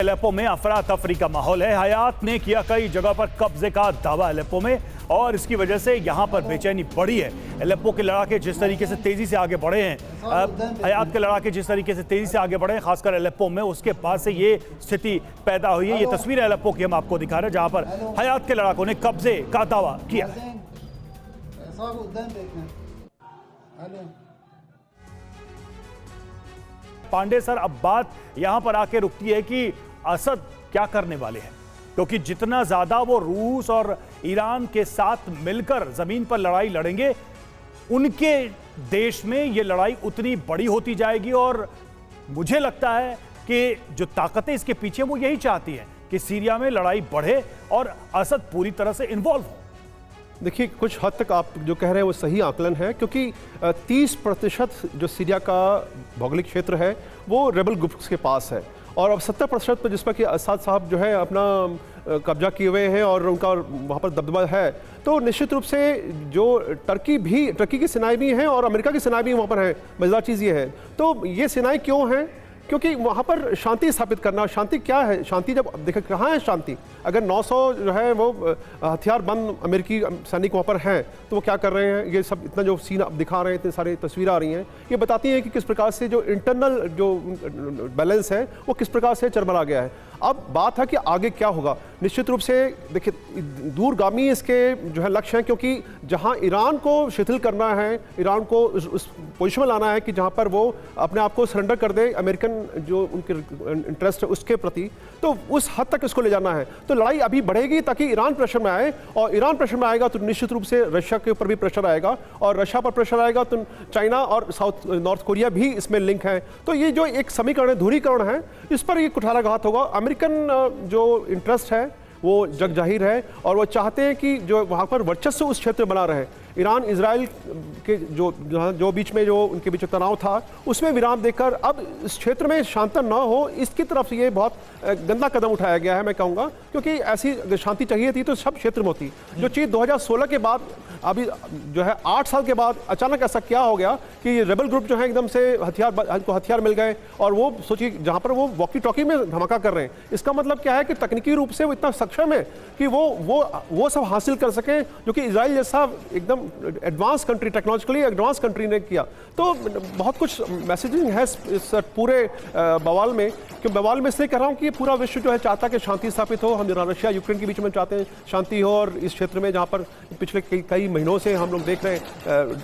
Aleppo में अफरा तफरी का माहौल है। हयात ने किया कई जगह पर कब्जे का दावा एलेप्पो में, और इसकी वजह से यहां पर बेचैनी बढ़ी है। एलेप्पो के लड़ाके जिस तरीके से तेजी से आगे बढ़े हैं, हयात के लड़ाके जिस तरीके से तेजी से आगे बढ़े हैं, खासकर एलेप्पो में, उसके बाद से ये स्थिति पैदा हुई है। ये तस्वीर एलेप्पो की हम आपको दिखा रहे हैं, जहां पर हयात के लड़ाकों ने कब्जे का दावा किया है। पांडे सर, अब बात यहां पर आके रुकती है कि असद क्या करने वाले हैं, क्योंकि जितना ज्यादा वो रूस और ईरान के साथ मिलकर जमीन पर लड़ाई लड़ेंगे, उनके देश में ये लड़ाई उतनी बड़ी होती जाएगी। और मुझे लगता है कि जो ताकतें इसके पीछे वो यही चाहती हैं कि सीरिया में लड़ाई बढ़े और असद पूरी तरह से इन्वॉल्व हो। देखिए, कुछ हद तक आप जो कह रहे हैं वो सही आकलन है, क्योंकि 30% जो सीरिया का भौगोलिक क्षेत्र है वो रेबल ग्रुप्स के पास है, और अब 70% पर जिसमें कि असद साहब जो है अपना कब्जा किए हुए हैं और उनका वहाँ पर दबदबा है, तो निश्चित रूप से जो टर्की की सेनाएं भी हैं और अमेरिका की सेनाएं भी वहाँ पर हैं। मज़ेदार चीज़ ये है, तो ये सेनाएं क्यों हैं? क्योंकि वहाँ पर शांति स्थापित करना। शांति क्या है? शांति जब देखें कहाँ है शांति, अगर 900 जो है वो हथियार बंद अमेरिकी सैनिक वहाँ पर हैं, तो वो क्या कर रहे हैं? ये सब इतना जो सीन आप दिखा रहे हैं, इतनी सारी तस्वीरें आ रही हैं, ये बताती हैं कि किस प्रकार से जो इंटरनल जो बैलेंस है वो किस प्रकार से चरमरा गया है। अब बात है कि आगे क्या होगा। निश्चित रूप से देखिए, दूरगामी इसके जो है लक्ष्य हैं, क्योंकि जहाँ ईरान को शिथिल करना है, ईरान को उस पोजिशन में लाना है कि जहाँ पर वो अपने आप को सरेंडर कर दे अमेरिकन जो उनके इंटरेस्ट है उसके प्रति, तो उस हद तक इसको ले जाना है। तो लड़ाई अभी बढ़ेगी ताकि ईरान प्रेशर में आए, और ईरान प्रेशर में आएगा तो निश्चित रूप से रशिया के ऊपर भी प्रेशर आएगा, और रशिया पर प्रेशर आएगा तो चाइना और नॉर्थ कोरिया भी इसमें लिंक है। तो ये जो एक समीकरण है, ध्रुवीकरण है, इस पर ये कुठाराघात होगा। अमेरिकन जो इंटरेस्ट है वो जग जाहिर है, और वो चाहते हैं कि जो वहाँ पर वर्चस्व उस क्षेत्र में बना रहे। ईरान इजराइल के जो बीच में जो उनके बीच तनाव था उसमें विराम देकर अब इस क्षेत्र में शांति न हो, इसकी तरफ ये बहुत गंदा कदम उठाया गया है, मैं कहूँगा। क्योंकि ऐसी अगर शांति चाहिए थी तो सब क्षेत्र में होती। जो चीज़ 2016 के बाद अभी जो है 8 साल के बाद अचानक ऐसा क्या हो गया कि ये रेबल ग्रुप जो है एकदम से हथियार मिल गए, और वो सोचिए जहाँ पर वो वॉकी टॉकी में धमाका कर रहे हैं। इसका मतलब क्या है कि तकनीकी रूप से वो इतना सक्षम है कि वो सब हासिल कर सकें, जो कि इजराइल जैसा एकदम advance country, technologically advance country ने किया। तो बहुत कुछ मैसेजिंग है इस पूरे बवाल में। क्यों बवाल में इसलिए कह रहा हूँ कि पूरा विश्व जो है चाहता है कि शांति स्थापित हो। हम रशिया यूक्रेन के बीच में चाहते हैं शांति हो, और इस क्षेत्र में जहाँ पर पिछले कई महीनों से हम लोग देख रहे हैं,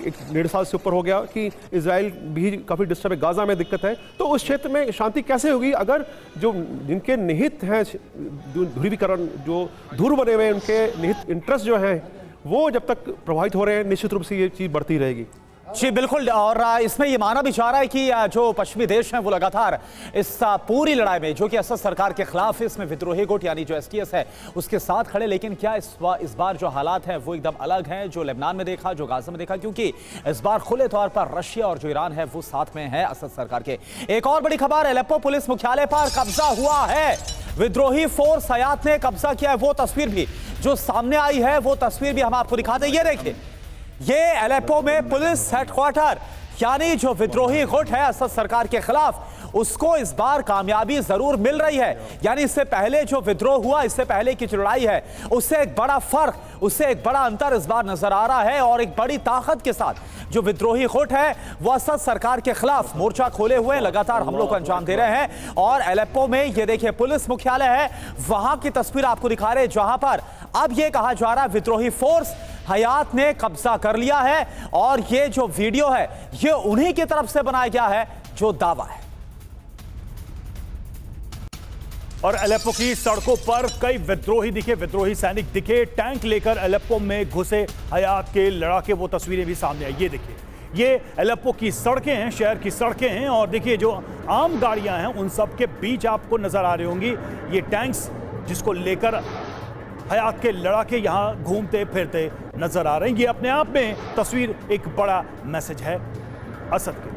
1.5 साल से ऊपर हो गया कि इजराइल भी काफ़ी डिस्टर्ब है, गाजा में दिक्कत है। तो उस क्षेत्र में शांति कैसे होगी अगर जो जिनके निहित हैं ध्रुवीकरण, जो धुर बने हुए हैं, उनके निहित इंटरेस्ट जो हैं वो जब तक प्रभावित हो रहे हैं, निश्चित रूप से ये चीज़ बढ़ती रहेगी। जी बिल्कुल, और इसमें ये माना भी जा रहा है कि जो पश्चिमी देश हैं वो लगातार इस पूरी लड़ाई में, जो कि असद सरकार के खिलाफ है, इसमें विद्रोही गुट यानी जो STS है उसके साथ खड़े। लेकिन क्या इस बार जो हालात हैं वो एकदम अलग हैं जो लेबनान में देखा, जो गाजा में देखा, क्योंकि इस बार खुले तौर पर रशिया और जो ईरान है वो साथ में है असद सरकार के। एक और बड़ी खबर, एलेप्पो पुलिस मुख्यालय पर कब्जा हुआ है, विद्रोही फोर्स हयात ने कब्जा किया है। वो तस्वीर भी जो सामने आई है, वो तस्वीर भी हम आपको दिखाते हैं। ये देखिए, ये एलेप्पो में पुलिस हेडक्वार्टर, यानी जो विद्रोही गुट है असद सरकार के खिलाफ, उसको इस बार कामयाबी जरूर मिल रही है। यानी इससे पहले जो विद्रोह हुआ, इससे पहले की जो लड़ाई है, उससे एक बड़ा फर्क, उससे एक बड़ा अंतर इस बार नजर आ रहा है। और एक बड़ी ताकत के साथ जो विद्रोही गुट है वो असद सरकार के खिलाफ मोर्चा खोले हुए लगातार हमलों को अंजाम दे रहे हैं। और एलेप्पो में ये देखिए पुलिस मुख्यालय है, वहां की तस्वीर आपको दिखा रहे हैं, जहां पर अब ये कहा जा रहा है विद्रोही फोर्स हयात ने कब्जा कर लिया है। और ये जो वीडियो है ये उन्हीं की तरफ से बनाया गया है जो दावा है। और एलेप्पो की सड़कों पर कई विद्रोही दिखे, विद्रोही सैनिक दिखे, टैंक लेकर एलेप्पो में घुसे हयात के लड़ाके। वो तस्वीरें भी सामने आई, ये देखिए, ये एलेप्पो की सड़कें हैं, शहर की सड़कें हैं, और देखिए जो आम गाड़ियां हैं उन सब के बीच आपको नजर आ रही होंगी ये टैंक्स, जिसको लेकर हयात के लड़ाके यहां घूमते फिरते नजर आ रहे हैं। ये अपने आप में तस्वीर एक बड़ा मैसेज है असद के।